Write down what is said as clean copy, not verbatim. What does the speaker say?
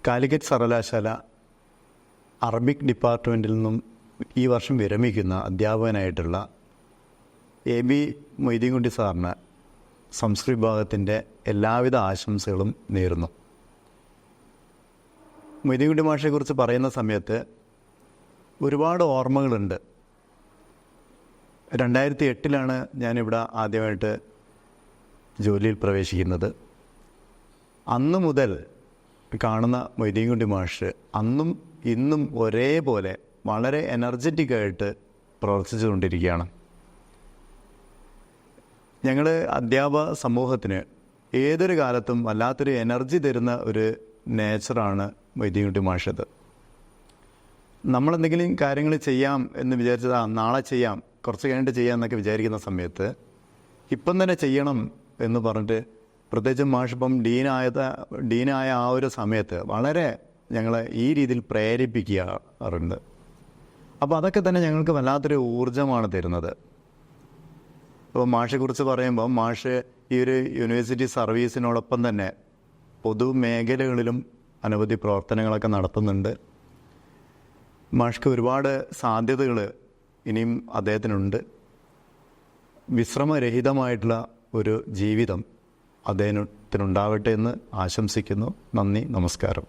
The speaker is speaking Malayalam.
കാലിക്കറ്റ് സർവകലാശാല അറബിക് ഡിപ്പാർട്ട്മെൻറ്റിൽ നിന്നും ഈ വർഷം വിരമിക്കുന്ന അധ്യാപകനായിട്ടുള്ള AB മൊയ്തീൻകുട്ടി സാറിന് സംസ്കൃത വിഭാഗത്തിൻ്റെ എല്ലാവിധ ആശംസകളും നേരുന്നു. മൊയ്തീൻകുട്ടി മാഷെക്കുറിച്ച് പറയുന്ന സമയത്ത് ഒരുപാട് ഓർമ്മകളുണ്ട്. 2008 ഞാനിവിടെ ആദ്യമായിട്ട് ജോലിയിൽ പ്രവേശിക്കുന്നത്. അന്ന് മുതൽ കാണുന്ന മൊയ്തീൻകുട്ടി മാഷ് അന്നും ഇന്നും ഒരേപോലെ വളരെ എനർജറ്റിക്കായിട്ട് പ്രവർത്തിച്ചുകൊണ്ടിരിക്കുകയാണ്. ഞങ്ങൾ അധ്യാപക സമൂഹത്തിന് ഏതൊരു കാലത്തും വല്ലാത്തൊരു എനർജി തരുന്ന ഒരു നേച്ചറാണ് മൊയ്തീൻകുട്ടി മാഷത്. നമ്മളെന്തെങ്കിലും കാര്യങ്ങൾ ചെയ്യാം എന്ന് വിചാരിച്ചത് നാളെ ചെയ്യാം, കുറച്ച് കഴിഞ്ഞിട്ട് ചെയ്യാം എന്നൊക്കെ വിചാരിക്കുന്ന സമയത്ത് ഇപ്പം തന്നെ ചെയ്യണം എന്ന് പറഞ്ഞിട്ട്, പ്രത്യേകിച്ചും മാഷിപ്പം ഡീനായ ആ ഒരു സമയത്ത് വളരെ ഞങ്ങളെ ഈ രീതിയിൽ പ്രേരിപ്പിക്കാറുണ്ട്. അപ്പോൾ അതൊക്കെ തന്നെ ഞങ്ങൾക്ക് വല്ലാത്തൊരു ഊർജ്ജമാണ് തരുന്നത്. അപ്പോൾ മാഷെക്കുറിച്ച് പറയുമ്പോൾ മാഷ് ഈ ഒരു യൂണിവേഴ്സിറ്റി സർവീസിനോടൊപ്പം തന്നെ പൊതുമേഖലകളിലും അനവധി പ്രവർത്തനങ്ങളൊക്കെ നടത്തുന്നുണ്ട്. മാഷ്ക്ക് ഒരുപാട് സാധ്യതകൾ ഇനിയും അദ്ദേഹത്തിനുണ്ട്. വിശ്രമരഹിതമായിട്ടുള്ള ഒരു ജീവിതം അദ്ദേഹത്തിനുണ്ടാവട്ടെ എന്ന് ആശംസിക്കുന്നു. നന്ദി, നമസ്കാരം.